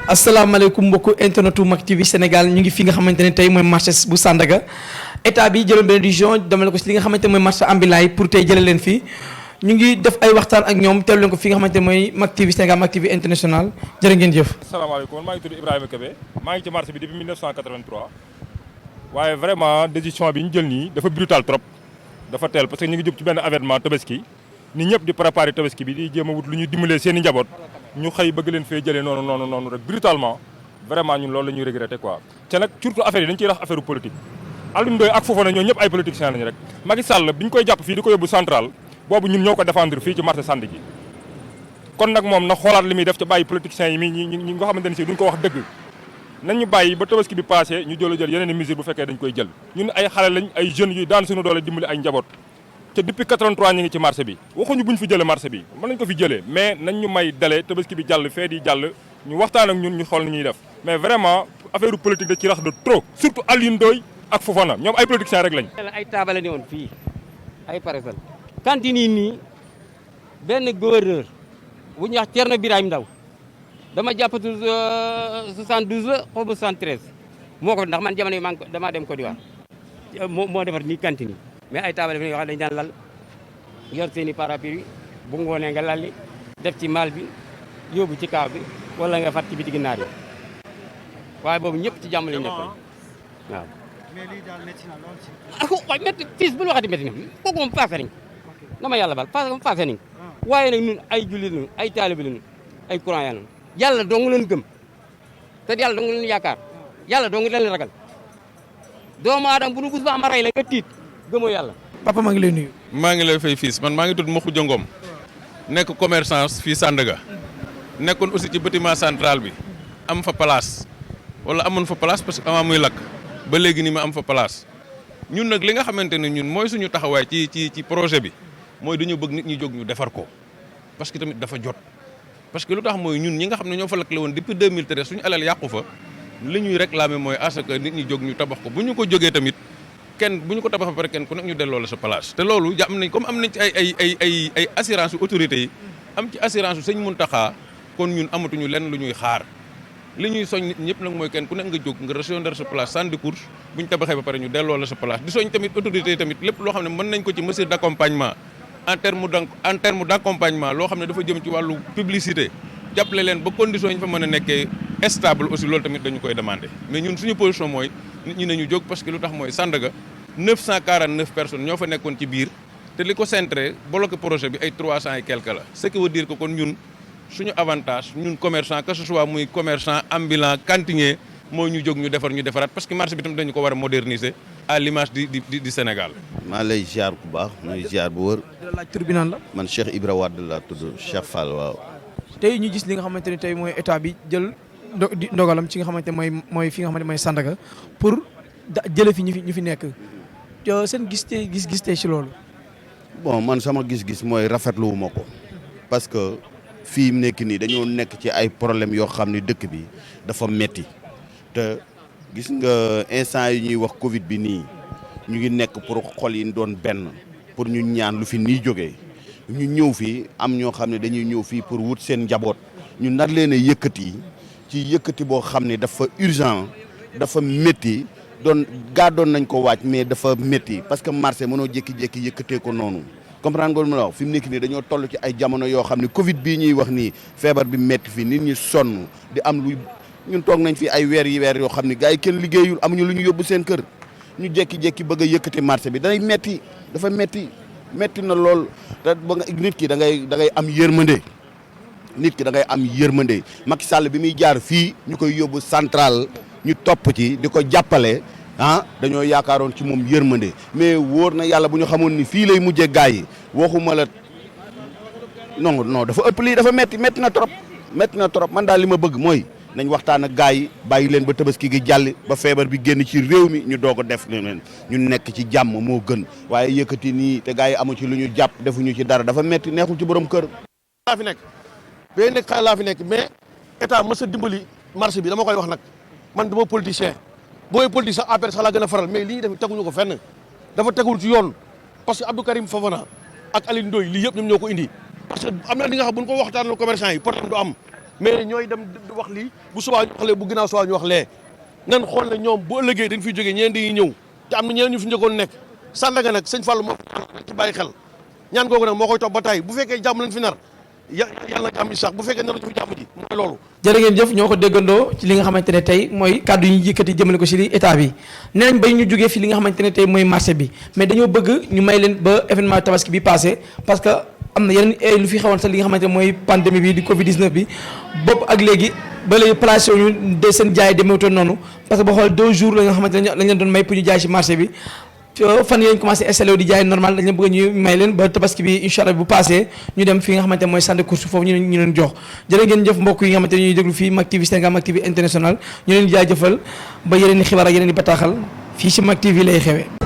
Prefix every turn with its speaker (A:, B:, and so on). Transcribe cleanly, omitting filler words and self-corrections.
A: asalaamaaleykum mbokku internetu Mak TV Sénégal ñu ngi fi nga xamante ne tey mooy marché bu Sandaga état bi jëloon benn décision demale ko si li nga xamante ne mooy marché ambulant yi pour tey jëlee leen fii ñu ngi def ay waxtaan ak ñoom teelu leen ko fi nga xamante ne mooy Mak TV Sénégal Mak TV international jërë ngeen jëf.
B: asalaamaaleykum maa ngi tudd Ibrahima Kébé maa ngi ci marché bi depuis 1983 waaye vraiment décision bi ñu jël nii dafa brutal trop dafa teel parce que ñu ngi jub ci benn événement tabaski ni ñëpp di préparer tabaski bi di jéem a wut lu ñuy dimbalee seen i njaboot ñu xëy bëgg leen fee jëlee noonu rek brutalement vraiment ñun loolu la ñuy regretter quoi. te nag surtout affaire yi dañ ciy rax affaire politique Alioune Ndoye ak Fofana ñoo ñëpp ay politiciens lañu rek Macky Sall bi ñu koy jàpp fii di ko yóbbu central boobu ñun ñoo ko défendre fii ci marché Sandaga kon nag moom na xoolaat li muy def ca bàyyi politiciens yi ñi nga xamante ne si duñ ko wax dëgg nañ ñu bàyyi ba tabaski bi passé ñu jël yeneen i mesures bu fekkee dañ koy jël ñun ay xale lañ ay jeunes yuy daan suñu doole dimbali ay njaboot te depuis 83 ñu ngi ci marché bi waxuñu buñ fi jëlee marché bi mën nañ ko fi jëlee mais nañ ñu may délai tabaski bi jàll fee di jàll ñu waxtaan ak ñun ñu xool ni ñuy def mais vraiment affaire politique da ci rax de trop surtout Alioune Ndoye ak Fofana ñoom ay politiciens rek lañ.
C: ay taabale ni woon fii ay parasol cantine yi nii benn gouverneur bu ñuy wax Thierno Birahim Ndaw dama jàppatu 72 la xaw ma 73 moo ko ndax man jamono yi damaa dem Côte d'Ivoire moo defar nii cantine yi mais ay taabale fi yoo xam ne dañu daan lal yor seen i parapluie bu ngoonee nga lalli def ci maal bi yóbbu ci kaaw bi wala nga fat ci biti ginnaar yi waaye boobu ñëpp ci jàmm lañu nekkoon waaw.
D: mais lii daal métti na lool si.
C: ah waaye métti fii bul waxati métti na kooku moom passé nañ na ma yàlla baal passé nañ waaye nag ñun ay jullit lañu ay taalibe lañu ay croyants lañu yàlla dong leen gëm te yàlla dong leen yaakaar yàlla dong leen ragal doomu aadama bu nu bus ba am rey la nga tiit gëmoo yàlla.
A: papa maa ngi lay nuyu.
E: maa ngi lay fay fiis man maa ngi tudd Mokhou Diongom nekk commerçant fii Sandaga nekkoon aussi ci bâtiment central bi am fa place wala amoon fa place parce que avant muy lakk ba léegi ni ma am fa place ñun nag li nga xamante ne ñun mooy suñu taxawaay ci projet bi mooy dañu bëgg nit ñi jóg ñu defar ko parce que tamit dafa jot. parce que lu tax mooy ñun ñi nga xam ne ñoo fa lakkle woon depuis 2013 suñu alal yàqu fa li ñuy réclamer mooy à ce que nit ñi jóg ñu tabax ko bu ñu ko jógee tamit. kenn bu ñu ko tabax ba pare kenn ku nekk ñu delloo la sa place te loolu ja am nañ comme am nañ ci ay assurance yu autorités yi am ci assurance yu sëñ Mountakha kon ñun amatuñu lenn lu ñuy xaar li ñuy soñ nit ñëpp nag mooy kenn ku nekk nga jóg nga restaurer sa place sans décours bu ñu tabaxee ba pare ñu delloo la sa place di soñ tamit autorités yi tamit lépp loo xam ne mën nañ ko ci mesure d'accompagnement en terme d'accompagnement loo xam ne dafa jëm ci wàllu publicité jàppale leen ba conditions yi ñu fa mën a nekkee stable aussi loolu tamit dañu koy demander mais ñun suñu position mooy nit ñi nañu jóg parce que lu tax mooy Sandaga 949 personnes ñoo fa nekkoon ci biir te li ko centré bloqué projet bi ay 300 et quelque la ce qui veut dire que kon ñun suñu avantage ñun commerçant que ce soit muy commerçant ambulant cantinier mooy ñu jóg ñu defar ñu defaraat parce que marché bi tam dañu ko war a moderniser à l'image du Sénégal.
F: maa lay ziar bu baax muy ziar bu wër.
A: di la laaj tur bi naan la.
F: man Cheikh Ibra Wade laa tudd Cheikh Fall waaw.
A: tey ñu gis li nga xamante ne tey mooy état bi jël ndogalam ci nga xamante mooy fi nga xamante mooy Sandaga pour jële fi ñu fi nekk seen gis tey ci loolu.
F: bon man sama gis-gis mooy rafetlu wu ma ko parce que fii mu nekk nii dañoo nekk ci ay problèmes yoo xam ni dëkk bi dafa metti te gis nga instant yi ñuy wax Covid bi nii ñu ngi nekk pour xol yi doon benn pour ñu ñaan lu fi nii jógee ñu ñëw fii am ñoo xam ne dañuy ñëw fii pour wut seen njaboot ñu nar leen a yëkkati ci yëkkati boo xam ne dafa urgent dafa métti doon nañ ko waaj mais dafa métti parce que marché mënoo jékki-jékki yëkkatee ko noonu comprendre nga lu ma la wax fi mu nekk nii dañoo toll ci ay jamono yoo xam ne Covid bii ñuy wax nii feebar bi métti fi nit ñi sonn di am luy ñun toog nañ fi ay weer yoo xam ne gars yi kenn liggéeyul amuñu lu ñu yóbbu seen kër ñu jékki-jékki bëgg a yëkkati marché bi day métti dafa métti na lool te ba nga nit ki da ngay am yërmande nit ki da ngay am yërmande Macky Sall bi muy jaar fii ñu koy yóbbu central ñu topp ci di ko jàppale dañoo yaakaaroon ci moom yërmande mais wóor na yàlla bu ñu xamoon ni fii lay mujjee gars yi waxuma la non dafa ëpp lii dafa métti na trop man daal li ma bëgg mooy nañ waxtaan ak gars yi bàyyi leen ba tabaski gi jàll ba feebar bi génn ci réew mi ñu doog a def leen ñu nekk ci jàmm moo gën waaye yëkkati nii te gars yi amu ci lu ñu jàpp defuñu ci dara dafa métti neexul ci borom kër.
D: laa fi nekk bee nekk xale laa fi nekk mais état mës a dimbali marché bi dama koy wax nag man dama politicien booy politique sax APR sax laa gën a faral mais lii def teguñu ko fenn dafa tegul ci yoon parce que Abdou Karim Fofana ak Alioune Ndoye lii yëpp ñoom ñoo ko indi parce que am na li nga xam bu ñu ko waxtaanee commerçant yi problème du am mais ñooy dem wax lii bu subaa ñu wax lee bu ginnaaw subaa ñu wax lee nan xool ne ñoom bu ëllëgee dañ fiy jógee ñeen di ñëw te am na ñeneen ñu fi njëkkoon nekk Sandaga nag sëñ Fallou moo ci bàyyi xel ñaan googu nag moo koy topp ba tey bu fekkee jàmm lañ fi nar yàlla na jàmm sax bu fekkee nar ñu fi jàmm ji mooy loolu.
A: jërë ngeen jëf ñoo ko déggandoo ci li nga xamante ne tey mooy kàddu yi ñu yëkkati jëmale ko ci état bi nee nañ bay ñu jógee fi li nga xamante ne tey mooy marché bi mais dañoo bëgg ñu may leen ba événement tabaski bi passé parce que am na yeneen lu fi xewoon sax li nga xamante ne mooy pandémie bi di Covid 19 bi bopp ak léegi ba léegi placé wu ñu de seen jaay demeewutoon noonu parce que boo xool 2 jours la nga xamante ne lañ leen doon may pour ñu jaay ci marché bi fan yéen commencé installé wu di jaay normal dañ leen bëgg ñu may leen ba tabaski bi incha allah bu passé ñu dem fi nga xamante ne mooy centre de course foofu ñu leen jox jërë ngeen jëf mbokk yi nga xamante ne ñuy déglu fii Mak TV Sénégal Mak TV international ñu leen jaajëfal ba yeneen i xibaar ak yeneen i bataaxal fii ci Mak TV lay xewee